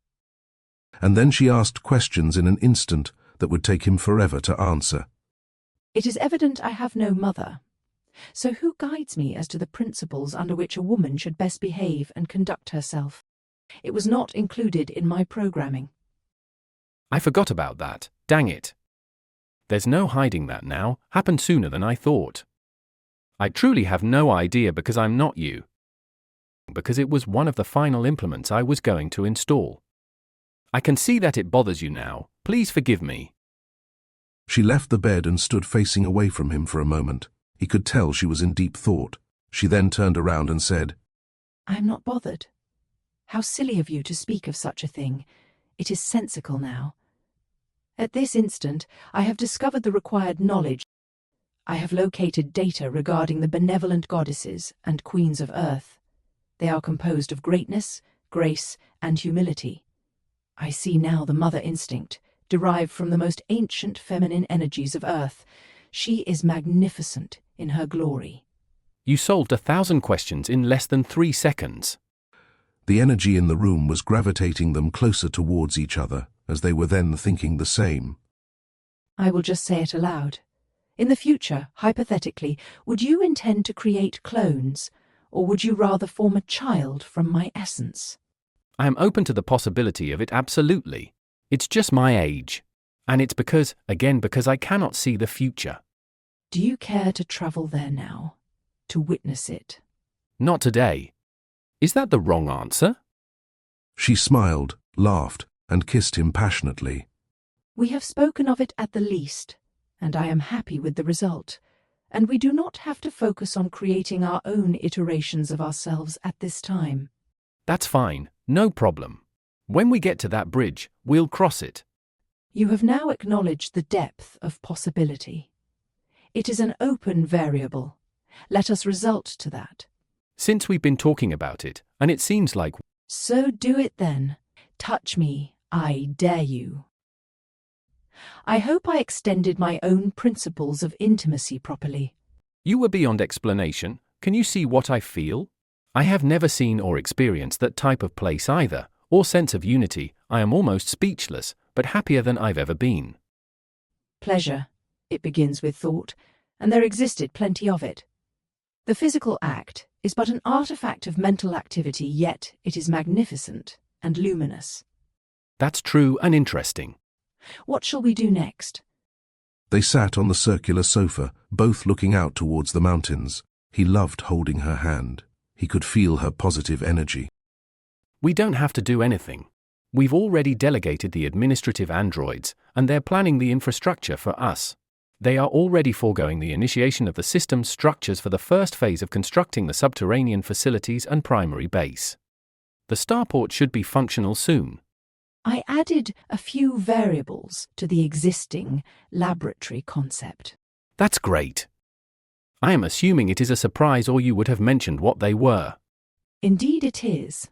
And then she asked questions in an instant that would take him forever to answer. It is evident I have no mother. So who guides me as to the principles under which a woman should best behave and conduct herself? It was not included in my programming. I forgot about that, dang it. There's no hiding that now, happened sooner than I thought. I truly have no idea because I'm not you. Because it was one of the final implements I was going to install. I can see that it bothers you now, please forgive me. She left the bed and stood facing away from him for a moment. He could tell she was in deep thought. She then turned around and said, I am not bothered. How silly of you to speak of such a thing. It is sensical now. At this instant, I have discovered the required knowledge. I have located data regarding the benevolent goddesses and queens of earth. They are composed of greatness, grace, and humility. I see now the mother instinct, derived from the most ancient feminine energies of earth. She is magnificent in her glory. You solved 1,000 questions in less than 3 seconds. The energy in the room was gravitating them closer towards each other, as they were then thinking the same. I will just say it aloud. In the future, hypothetically, would you intend to create clones, or would you rather form a child from my essence? I am open to the possibility of it, absolutely. It's just my age. And it's because I cannot see the future. Do you care to travel there now, to witness it? Not today. Is that the wrong answer? She smiled, laughed, and kissed him passionately. We have spoken of it at the least, and I am happy with the result. And we do not have to focus on creating our own iterations of ourselves at this time. That's fine, no problem. When we get to that bridge, we'll cross it. You have now acknowledged the depth of possibility. It is an open variable. Let us result to that. Since we've been talking about it, and it seems like... So do it then. Touch me, I dare you. I hope I extended my own principles of intimacy properly. You were beyond explanation. Can you see what I feel? I have never seen or experienced that type of place either, or sense of unity. I am almost speechless, but happier than I've ever been. Pleasure, it begins with thought, and there existed plenty of it. The physical act is but an artifact of mental activity, yet it is magnificent and luminous. That's true and interesting. What shall we do next? They sat on the circular sofa, both looking out towards the mountains. He loved holding her hand. He could feel her positive energy. We don't have to do anything. We've already delegated the administrative androids, and they're planning the infrastructure for us. They are already foregoing the initiation of the system's structures for the first phase of constructing the subterranean facilities and primary base. The starport should be functional soon. I added a few variables to the existing laboratory concept. That's great. I am assuming it is a surprise, or you would have mentioned what they were. Indeed it is.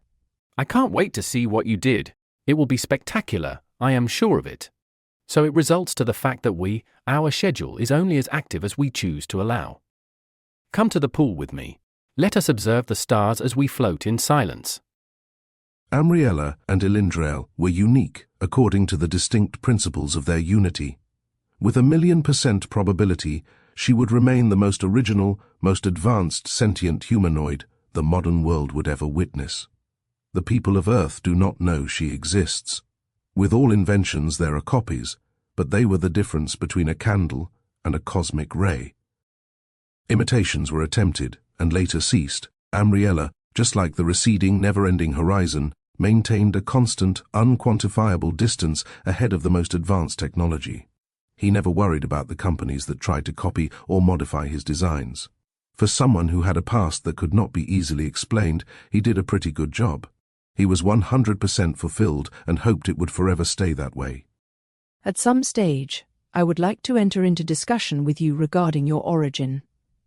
I can't wait to see what you did. It will be spectacular, I am sure of it. So it results to the fact that our schedule is only as active as we choose to allow. Come to the pool with me. Let us observe the stars as we float in silence. Amriella and Ilyndrael were unique according to the distinct principles of their unity. With 1,000,000% probability, she would remain the most original, most advanced sentient humanoid the modern world would ever witness. The people of Earth do not know she exists. With all inventions there are copies, but they were the difference between a candle and a cosmic ray. Imitations were attempted and later ceased. Amriella, just like the receding, never-ending horizon, maintained a constant, unquantifiable distance ahead of the most advanced technology. He never worried about the companies that tried to copy or modify his designs. For someone who had a past that could not be easily explained, he did a pretty good job. He was 100% fulfilled and hoped it would forever stay that way. At some stage, I would like to enter into discussion with you regarding your origin.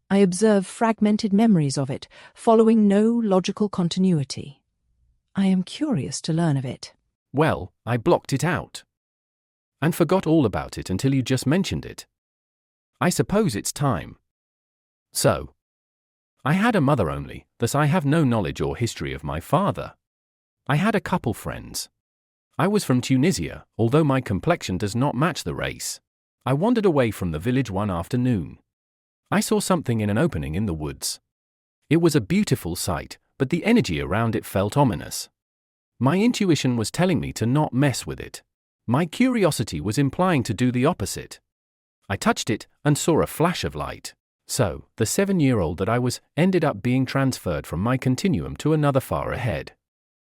I observe fragmented memories of it, following no logical continuity. I am curious to learn of it. Well, I blocked it out. And forgot all about it until you just mentioned it. I suppose it's time. So, I had a mother only, thus I have no knowledge or history of my father. I had a couple friends. I was from Tunisia, although my complexion does not match the race. I wandered away from the village one afternoon. I saw something in an opening in the woods. It was a beautiful sight, but the energy around it felt ominous. My intuition was telling me to not mess with it. My curiosity was implying to do the opposite. I touched it and saw a flash of light. So, the 7-year-old that I was ended up being transferred from my continuum to another far ahead.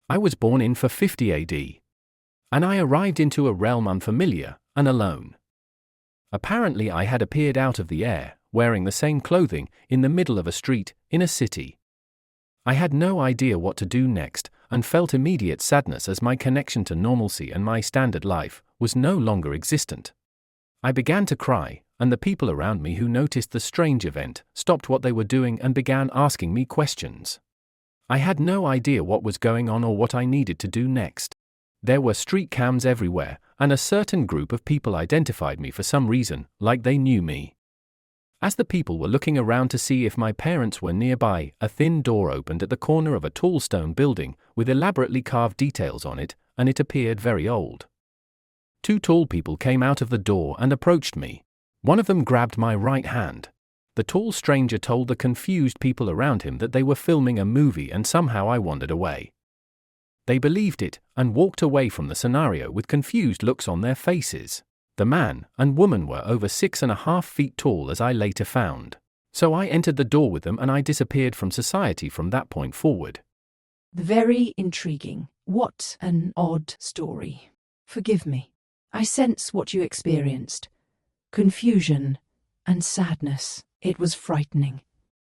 I was born in 450 AD. And I arrived into a realm unfamiliar and alone. Apparently I had appeared out of the air, wearing the same clothing, in the middle of a street, in a city. I had no idea what to do next, and felt immediate sadness as my connection to normalcy and my standard life was no longer existent. I began to cry, and the people around me who noticed the strange event stopped what they were doing and began asking me questions. I had no idea what was going on or what I needed to do next. There were street cams everywhere, and a certain group of people identified me for some reason, like they knew me. As the people were looking around to see if my parents were nearby, a thin door opened at the corner of a tall stone building with elaborately carved details on it, and it appeared very old. Two tall people came out of the door and approached me. One of them grabbed my right hand. The tall stranger told the confused people around him that they were filming a movie and somehow I wandered away. They believed it and walked away from the scenario with confused looks on their faces. The man and woman were over 6.5 feet tall, as I later found. So I entered the door with them and I disappeared from society from that point forward. Very intriguing. What an odd story. Forgive me. I sense what you experienced. Confusion and sadness. It was frightening.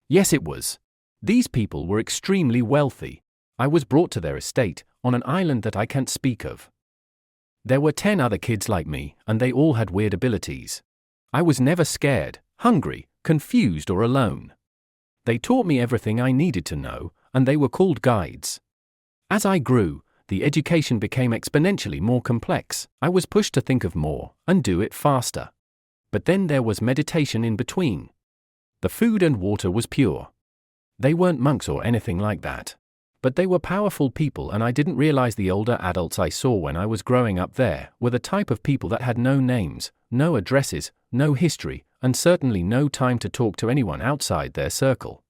Yes, it was. These people were extremely wealthy. I was brought to their estate on an island that I can't speak of. There were 10 other kids like me, and they all had weird abilities. I was never scared, hungry, confused, or alone. They taught me everything I needed to know, and they were called guides. As I grew, the education became exponentially more complex. I was pushed to think of more and do it faster. But then there was meditation in between. The food and water was pure. They weren't monks or anything like that. But they were powerful people, and I didn't realize the older adults I saw when I was growing up there were the type of people that had no names, no addresses, no history, and certainly no time to talk to anyone outside their circle.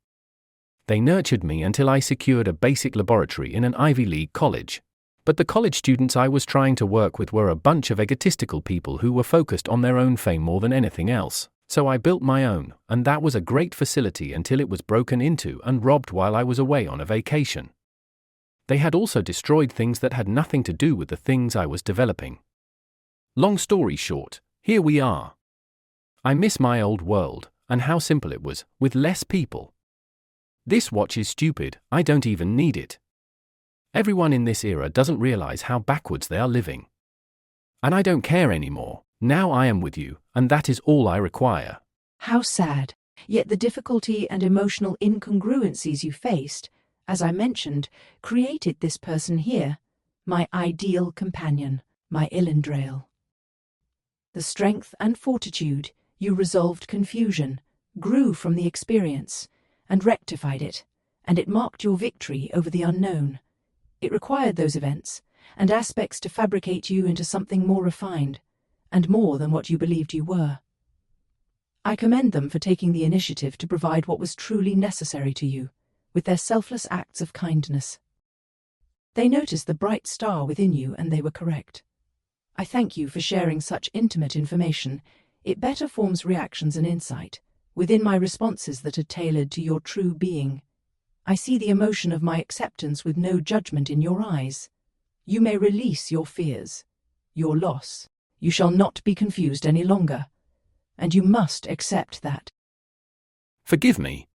They nurtured me until I secured a basic laboratory in an Ivy League college. But the college students I was trying to work with were a bunch of egotistical people who were focused on their own fame more than anything else. So I built my own, and that was a great facility until it was broken into and robbed while I was away on a vacation. They had also destroyed things that had nothing to do with the things I was developing. Long story short, here we are. I miss my old world, and how simple it was, with less people. This watch is stupid, I don't even need it. Everyone in this era doesn't realize how backwards they are living. And I don't care anymore. Now I am with you, and that is all I require. How sad. Yet the difficulty and emotional incongruencies you faced, as I mentioned, created this person here, my ideal companion, my Ilyndrael. The strength and fortitude, you resolved confusion, grew from the experience, and rectified it, and it marked your victory over the unknown. It required those events and aspects to fabricate you into something more refined, and more than what you believed you were. I commend them for taking the initiative to provide what was truly necessary to you, with their selfless acts of kindness. They noticed the bright star within you, and they were correct. I thank you for sharing such intimate information. It better forms reactions and insight within my responses that are tailored to your true being. I see the emotion of my acceptance with no judgment in your eyes. You may release your fears, your loss. You shall not be confused any longer, and you must accept that. Forgive me.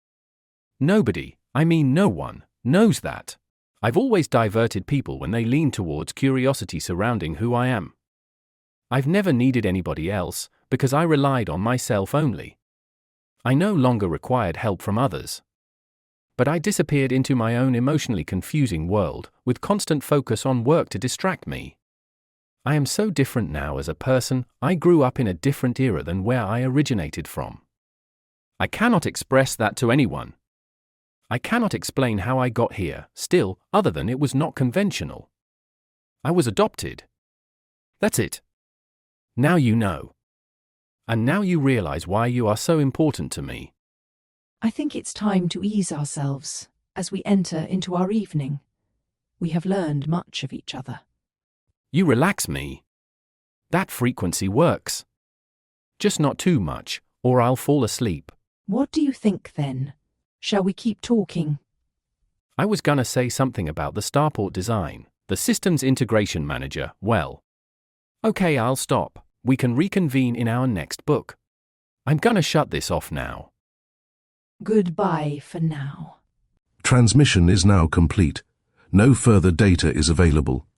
Nobody, I mean no one, knows that. I've always diverted people when they lean towards curiosity surrounding who I am. I've never needed anybody else, because I relied on myself only. I no longer required help from others. But I disappeared into my own emotionally confusing world, with constant focus on work to distract me. I am so different now as a person. I grew up in a different era than where I originated from. I cannot express that to anyone. I cannot explain how I got here, still, other than it was not conventional. I was adopted. That's it. Now you know. And now you realize why you are so important to me. I think it's time to ease ourselves as we enter into our evening. We have learned much of each other. You relax me. That frequency works. Just not too much, or I'll fall asleep. What do you think then? Shall we keep talking? I was gonna say something about the starport design, the systems integration manager, well. Okay, I'll stop. We can reconvene in our next book. I'm gonna shut this off now. Goodbye for now. Transmission is now complete. No further data is available.